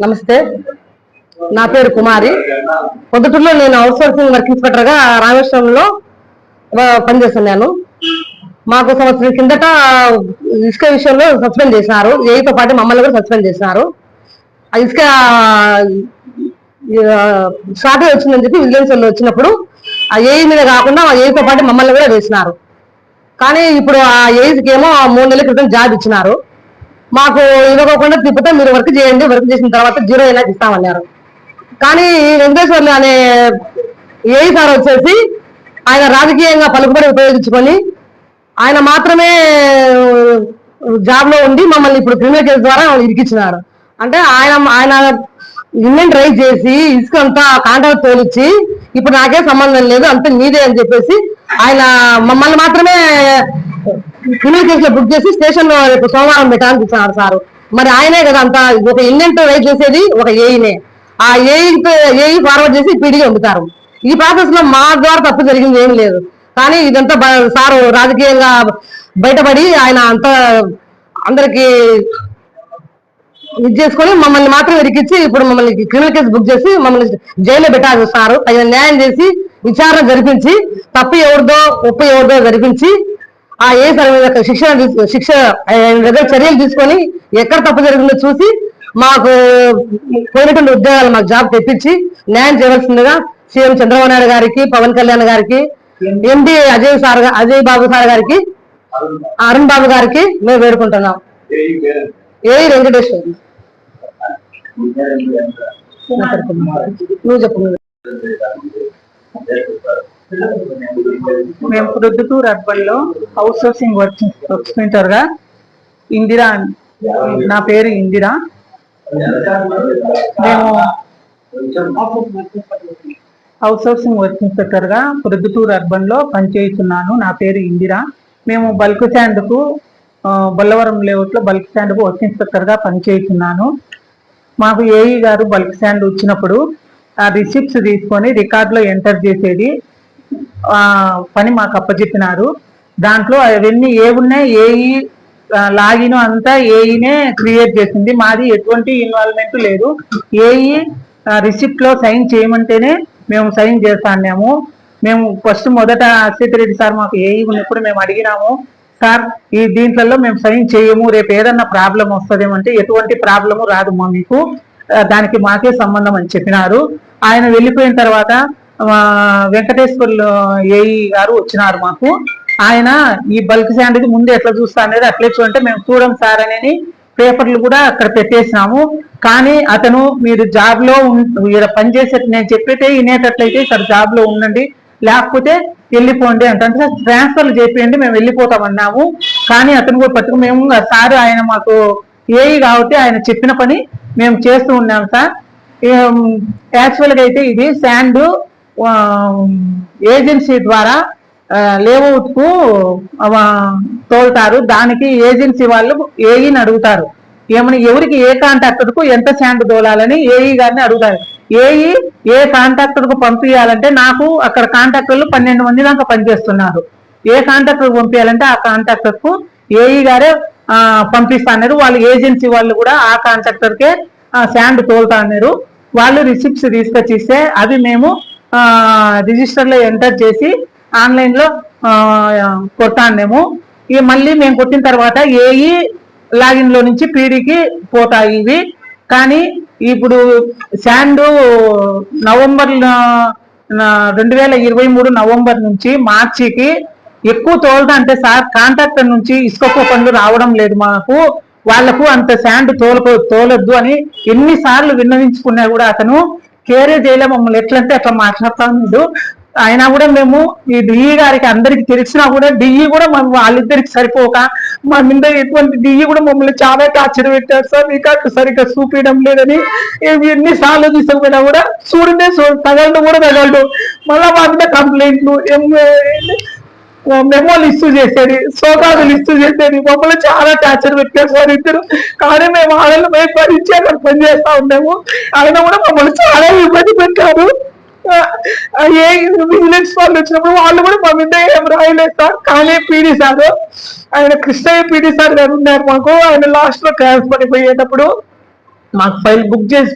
నమస్తే, నా పేరు కుమారి. పొద్దుటూరులో నేను అవుట్ సోర్సింగ్ వర్క్ ఇన్స్పెక్టర్ గా రామేశ్వరంలో పనిచేస్తున్నాను. మాకు సంవత్సరం కిందట ఇసుక విషయంలో సస్పెండ్ చేసినారు. ఏతో పాటు మమ్మల్ని కూడా సస్పెండ్ చేసినారు. ఆ ఇసుక షార్టేజ్ వచ్చిందని చెప్పి విజిలెన్స్ వాళ్ళు వచ్చినప్పుడు ఆ ఏఈ మీద కాకుండా ఆ ఏతో పాటు మమ్మల్ని కూడా వేసినారు. కానీ ఇప్పుడు ఆ ఏఈకి ఏమో 3 నెలల క్రితం జాబ్ ఇచ్చినారు. మాకు ఇవ్వకుండా తిప్పితే మీరు వర్క్ చేయండి, వర్క్ చేసిన తర్వాత 0 అయినా ఇస్తామన్నారు. కానీ వెంకటేశ్వర్లు అనే ఏఈ సార్ వచ్చేసి ఆయన రాజకీయంగా పలుకుబడి ఉపయోగించుకొని ఆయన మాత్రమే జాబ్ లో ఉండి మమ్మల్ని ఇప్పుడు క్రిమినల్ కేసు ద్వారా ఇరికిచ్చినారు. అంటే ఆయన ఇన్వెంట్ రైజ్ చేసి ఇసుక అంతా కాంట్రాక్ట్ తోలిచ్చి ఇప్పుడు నాకే సంబంధం లేదు, అంత నీదే అని చెప్పేసి ఆయన మమ్మల్ని మాత్రమే క్రిమినల్ కేసులో బుక్ చేసి స్టేషన్ లో రేపు సోమవారం పెట్టాలని చూస్తున్నారు సార్. మరి ఆయనే కదా అంత ఒక ఇన్వెంట్ రైజ్ చేసేది ఒక ఏఈనే. ఆ ఏఈ ఫార్వర్డ్ చేసి పీడీకి పంపుతారు. ఈ ప్రాసెస్ లో మా ద్వారా తప్పు జరిగింది ఏం లేదు. కానీ ఇదంతా సారు రాజకీయంగా బయటపడి ఆయన అంతా అందరికి ఇది చేసుకొని మమ్మల్ని మాత్రం ఇరికిచ్చి ఇప్పుడు మమ్మల్ని క్రిమినల్ కేసు బుక్ చేసి మమ్మల్ని జైల్లో పెట్టాల్సి వస్తారు. ఆయన న్యాయం చేసి విచారణ జరిపించి తప్పు ఎవరిదో ఒప్పు ఎవరిదో జరిపించి ఆ ఏ శిక్ష దగ్గర చర్యలు తీసుకొని ఎక్కడ తప్పు జరిగిందో చూసి మాకు పోయినటువంటి ఉద్యోగాలు మాకు జాబ్ తెప్పించి న్యాయం చేయవలసిందిగా సీఎం చంద్రబాబు నాయుడు గారికి, పవన్ కళ్యాణ్ గారికి, ఎండి అజయ్ బాబు సార్ గారికి, అరుణ్ బాబు గారికి మేము వేడుకుంటున్నాం. ఏ వెంకటేశ్వర్ నువ్వు చెప్పు. మేము ప్రొద్దుటూరు అర్బన్ లో అవుట్ సోర్సింగ్ వర్క్ ఇన్స్పెక్టర్ గా ఇందిరా, నా పేరు ఇందిరా. మేము అవుట్ సోర్సింగ్ వర్క్ ఇన్స్పెక్టర్ గా ప్రొద్దుటూరు అర్బన్ లో పనిచేస్తున్నాను. నా పేరు ఇందిరా. మేము బల్క్ స్టాండ్ కు బొల్లవరం లేఅవుట్ లో బల్క్ స్టాండ్ కు వర్క్ ఇన్స్పెక్టర్ గా పనిచేస్తున్నాను. మాకు ఏఈ గారు బల్క్ స్టాండ్ వచ్చినప్పుడు ఆ రిసిప్ట్స్ తీసుకొని రికార్డులో ఎంటర్ చేసేది పని మాకు అప్పచెప్పినారు. దాంట్లో అవన్నీ ఏమున్నాయి ఏఈ లాగిన్ అంతా ఏఈనే క్రియేట్ చేసింది. మాది ఎటువంటి ఇన్వాల్వ్మెంట్ లేదు. ఏఈ రిసిప్ట్ లో సైన్ చేయమంటేనే మేము సైన్ చేస్తాము. మేము ఫస్ట్ మొదట అశ్విత్ రెడ్డి సార్ మాకు ఏఈ ఉన్నప్పుడు మేము అడిగినాము, సార్ ఈ దీంట్లో మేము సైన్ చేయము, రేపు ఏదన్నా ప్రాబ్లం వస్తుందేమంటే ఎటువంటి ప్రాబ్లము రాదు మా మీకు, దానికి మాకే సంబంధం అని చెప్పినారు. ఆయన వెళ్ళిపోయిన తర్వాత వెంకటేశ్వర్లు ఏఈ గారు వచ్చినారు మాకు. ఆయన ఈ బల్క్ శాండ్కి ముందు ఎట్లా చూస్తా అనేది అట్లే చూడంటే మేము చూడం సార్ అని పేపర్లు కూడా అక్కడ పెట్టేసినాము. కానీ అతను మీరు జాబ్ లో ఇక్కడ పనిచేసే నేను చెప్పితే వినేటట్లయితే ఇక్కడ జాబ్ లో ఉండండి, లేకపోతే వెళ్ళిపోండి అంటే ట్రాన్స్ఫర్లు చేపియండి మేము వెళ్ళిపోతామన్నాము. కానీ అతను కూడా పట్టుకు మేము సార్ ఆయన మాకు ఏఈ కాబట్టి ఆయన చెప్పిన పని మేము చేస్తూ ఉన్నాం సార్. యాక్చువల్గా అయితే ఇది శాండ్ ఏజెన్సీ ద్వారా లేఅవుట్ కు తోలుతారు. దానికి ఏజెన్సీ వాళ్ళు ఏఈని అడుగుతారు, ఏమని ఎవరికి ఏ కాంట్రాక్టర్ కు ఎంత శాండ్ తోలాలని ఏఈ గారిని అడుగుతారు. ఏఈ ఏ కాంట్రాక్టర్ కు పంపించాలంటే నాకు అక్కడ కాంట్రాక్టర్లు 12 మంది దాకా పనిచేస్తున్నారు. ఏ కాంట్రాక్టర్ పంపించాలంటే ఆ కాంట్రాక్టర్ కు ఏఈ గారే పంపిస్తున్నారు. వాళ్ళు ఏజెన్సీ వాళ్ళు కూడా ఆ కాంట్రాక్టర్కే శాండ్ తోలుతా అన్నారు. వాళ్ళు రిసిప్ట్స్ తీసుకొచ్చిస్తే అవి మేము రిజిస్టర్ లో ఎంటర్ చేసి ఆన్లైన్ లో కొట్టాము. ఇక మళ్ళీ మేము కొట్టిన తర్వాత ఏఈ లాగిన్ లో నుంచి పీడీకి పోతాయి ఇవి. కానీ ఇప్పుడు శాండ్ నవంబర్ 2023 నవంబర్ నుంచి మార్చికి ఎక్కువ తోలదా అంటే సార్ కాంట్రాక్టర్ నుంచి ఇసుక కూపన్లు రావడం లేదు మాకు, వాళ్లకు అంత శాండ్ తోలొద్దు అని ఎన్నిసార్లు విన్నవించుకున్నా కూడా అతను కేరే చేయలే. మమ్మల్ని ఎట్లంటే అట్లా మాట్లాడుతున్నాడు. అయినా కూడా మేము ఈ డిఈ గారికి అందరికి తెలిసినా కూడా డిఈ కూడా వాళ్ళిద్దరికి సరిపోక మా మీద ఎటువంటి డిఈ కూడా మమ్మల్ని చాలా టార్చర్ పెట్టారు సార్. రికార్డు సరిగ్గా చూపించడం లేదని ఎన్నిసార్లు తీసుకుపోయినా కూడా చూడనే తగలడు కూడా తగలడు. మళ్ళా మా మీద కంప్లైంట్లు మెమోలు ఇష్యూ చేసేది, సోకాదులు ఇష్యూ చేసేది, మమ్మల్ని చాలా టార్చర్ పెట్టారు సార్ ఇద్దరు. కానీ మేము ఆడలు భయపడించి అక్కడ పనిచేస్తా ఉన్నాము. ఆయన కూడా మమ్మల్ని చాలా ఇబ్బంది పెట్టారు. ఏ విజిలెన్స్ వాళ్ళు వచ్చినప్పుడు వాళ్ళు కూడా మా మీద ఏం రాయలేదు సార్. కానీ పీడీ సార్ ఆయన కృష్ణయ్య పీడీ సార్ గారు ఉన్నారు మాకు. ఆయన లాస్ట్ లో ట్రాన్స్ఫర్ అయిపోయేటప్పుడు మాకు ఫైల్ బుక్ చేసి